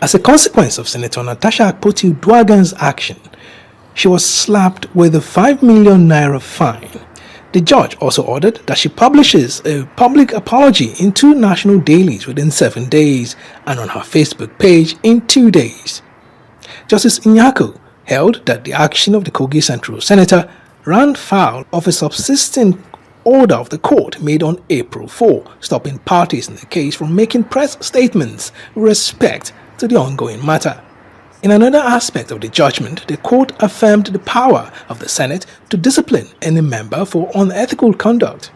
As a consequence of Senator Natasha Akpabio's action, she was slapped with a 5 million naira fine. The judge also ordered that she publishes a public apology in 2 national dailies within 7 days and on her Facebook page in 2 days. Justice Nyako held that the action of the Kogi Central Senator ran foul of a subsisting order of the court made on April 4, stopping parties in the case from making press statements with respect to the ongoing matter. In another aspect of the judgment, the court affirmed the power of the Senate to discipline any member for unethical conduct.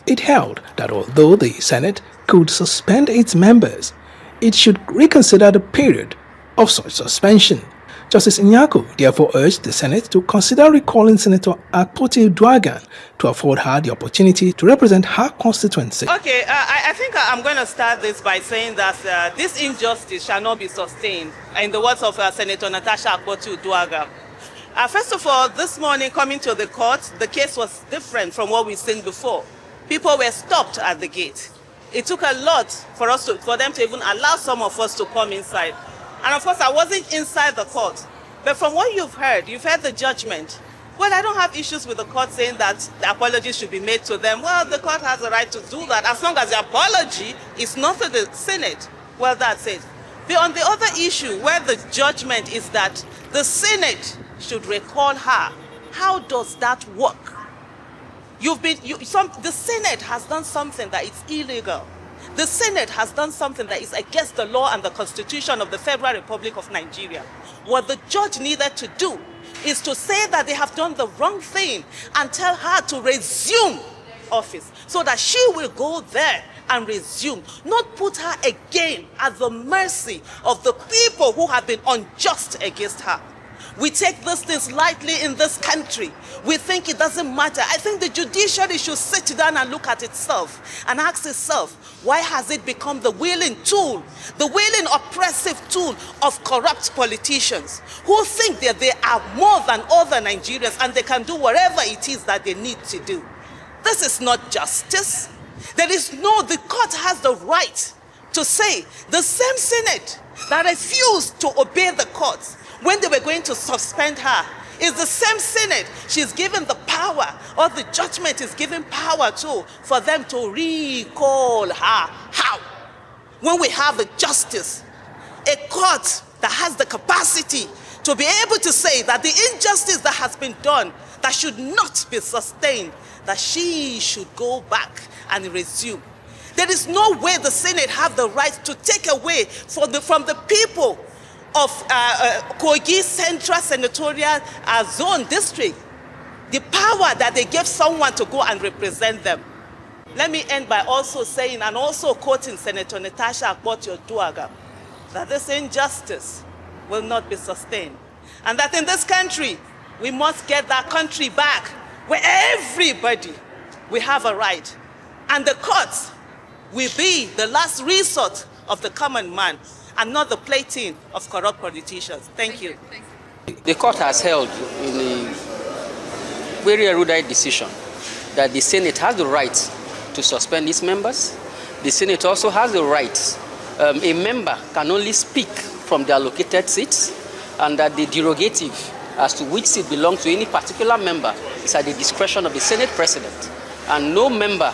It held that although the Senate could suspend its members, it should reconsider the period of such suspension. Justice Nyako therefore urged the Senate to consider recalling Senator Akpabio to afford her the opportunity to represent her constituency. Okay, I think I'm going to start this by saying that this injustice shall not be sustained, in the words of Senator Natasha Akpabio. First of all, this morning coming to the court, the case was different from what we've seen before. People were stopped at the gate. It took a lot for them to even allow some of us to come inside. And of course, I wasn't inside the court. But from what you've heard the judgment. Well, I don't have issues with the court saying that the apology should be made to them. Well, the court has the right to do that as long as the apology is not to the Senate. Well, that's it. But on the other issue, where the judgment is that the Senate should recall her, how does that work? The Senate has done something that is illegal. The Senate has done something that is against the law and the Constitution of the Federal Republic of Nigeria. What the judge needed to do is to say that they have done the wrong thing and tell her to resume office so that she will go there and resume, not put her again at the mercy of the people who have been unjust against her. We take these things lightly in this country. We think it doesn't matter. I think the judiciary should sit down and look at itself and ask itself, why has it become the willing tool, the willing oppressive tool of corrupt politicians who think that they are more than other Nigerians and they can do whatever it is that they need to do? This is not justice. The court has the right to say the same Senate that refused to obey the courts when they were going to suspend her is the same Senate she's given the power, or the judgment is given power to, for them to recall her. How? When we have a justice, a court that has the capacity to be able to say that the injustice that has been done, that should not be sustained, that she should go back and resume. There is no way the Senate have the right to take away from the people of Kogi Central Senatorial Zone District the power that they gave someone to go and represent them. Let me end by also saying and also quoting Senator Natasha Akpabio that this injustice will not be sustained, and that in this country we must get that country back where everybody will have a right, and the courts will be the last resort of the common man and not the plaything of corrupt politicians. Thank you. The court has held in a very erudite decision that the Senate has the right to suspend its members. The Senate also has the right. A member can only speak from the allocated seats, and that the derogative as to which seat belongs to any particular member is at the discretion of the Senate President, and no member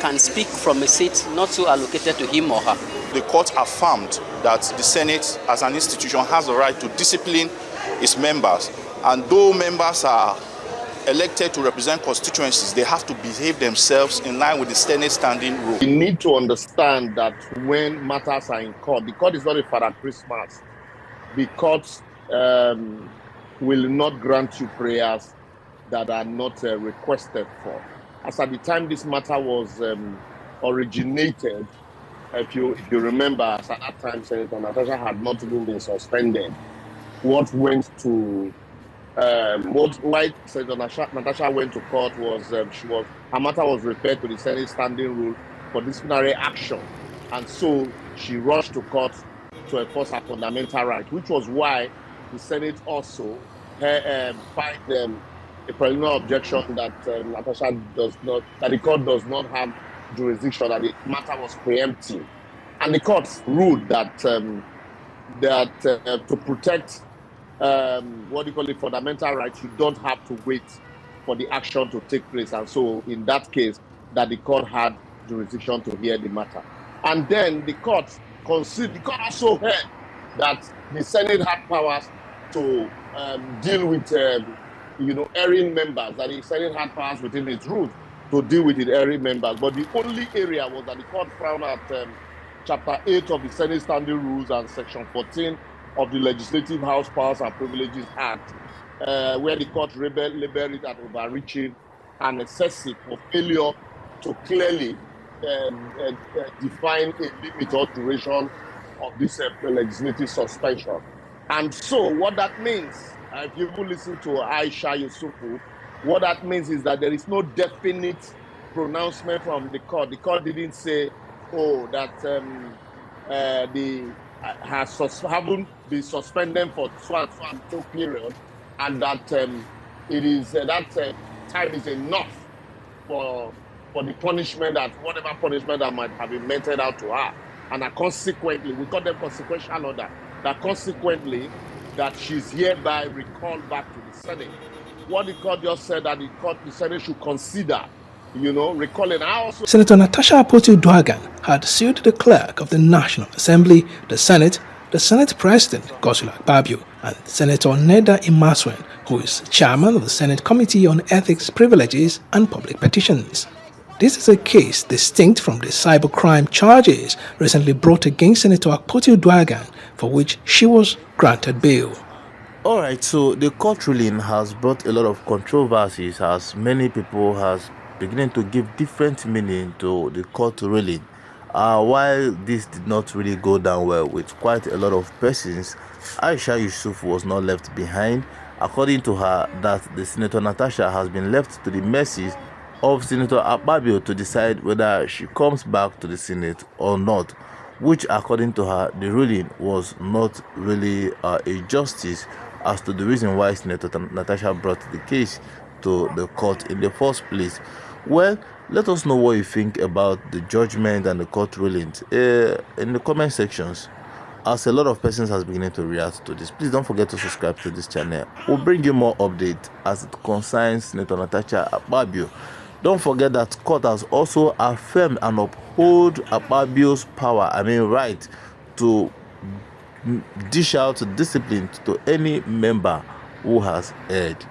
can speak from a seat not so allocated to him or her. The court affirmed that the Senate as an institution has the right to discipline its members, and though members are elected to represent constituencies, they have to behave themselves in line with the Senate standing rule. We need to understand that when matters are in court, the court is not a Father Christmas. The court will not grant you prayers that are not requested for. As at the time this matter was originated, if you remember, at that time Senator Natasha had not even been suspended. What went to why Senator Natasha went to court was her matter was referred to the Senate standing rule for disciplinary action, and so she rushed to court to enforce her fundamental right, which was why the Senate also filed a preliminary objection that Natasha that the court does not have jurisdiction, that the matter was preemptive, and the court ruled that that to protect fundamental rights, you don't have to wait for the action to take place. And so in that case, that the court had jurisdiction to hear the matter. And then the court also heard that the Senate had powers to deal with, erring members, that the Senate had powers within its rules to deal with the erring members. But the only area was that the court frowned at Chapter 8 of the Senate Standing Rules and Section 14 of the Legislative House Powers and Privileges Act, where the court labeled it as overreaching and excessive for failure to clearly define a limit or duration of this legislative suspension. And so what that means, if you listen to Aisha Yusufu, what that means is that there is no definite pronouncement from the court. The court didn't say, oh, that haven't been suspended for so and so period, and that it is time is enough for the punishment, that whatever punishment that might have been meted out to her, and that consequently, we call them consequential order, that consequently that she's hereby recalled back to the Senate. What the court just said that the Senate should consider, recalling. Senator Natasha Akpabio had sued the clerk of the National Assembly, the Senate President, Akpabio, and Senator Neda Imasuen, who is chairman of the Senate Committee on Ethics, Privileges, and Public Petitions. This is a case distinct from the cybercrime charges recently brought against Senator Akpabio, for which she was granted bail. All right, so the court ruling has brought a lot of controversies, as many people has beginning to give different meaning to the court ruling. While this did not really go down well with quite a lot of persons, Aisha Yusuf was not left behind. According to her, that the Senator Natasha has been left to the mercy of Senator Akpabio to decide whether she comes back to the Senate or not, which according to her, the ruling was not really a justice as to the reason why Senator Natasha brought the case to the court in the first place. Well, let us know what you think about the judgment and the court rulings in the comment sections, as a lot of persons has beginning to react to this. Please don't forget to subscribe to this channel. We'll bring you more updates as it concerns Senator Natasha Akpabio. Don't forget that court has also affirmed and uphold Akpabio's right to dish out discipline to any member who has erred.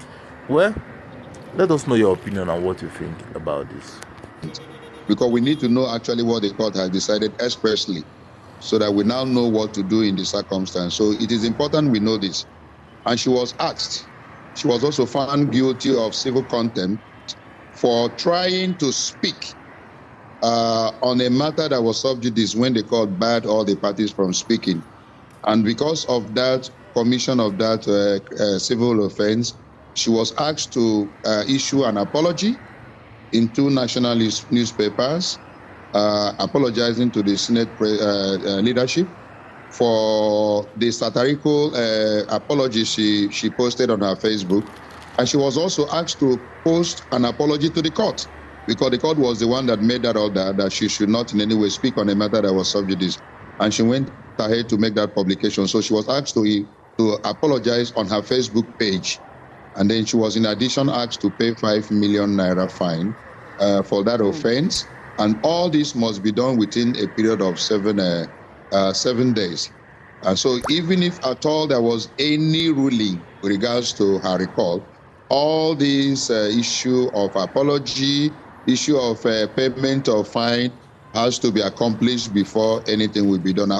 Well, let us know your opinion on what you think about this. Because we need to know actually what the court has decided expressly, so that we now know what to do in the circumstance. So it is important we know this. And she was asked, she was also found guilty of civil contempt for trying to speak on a matter that was sub judice when the court barred all the parties from speaking. And because of that commission of that civil offense, she was asked to issue an apology in 2 national newspapers, apologizing to the Senate leadership for the satirical apology she posted on her Facebook. And she was also asked to post an apology to the court, because the court was the one that made that order that she should not in any way speak on a matter that was sub judice. And she went ahead to make that publication. So she was asked to apologize on her Facebook page. And then she was in addition asked to pay 5 million naira fine for that offense. And all this must be done within a period of 7 days. So even if at all there was any ruling with regards to her recall, all these issue of apology, issue of payment of fine has to be accomplished before anything will be done.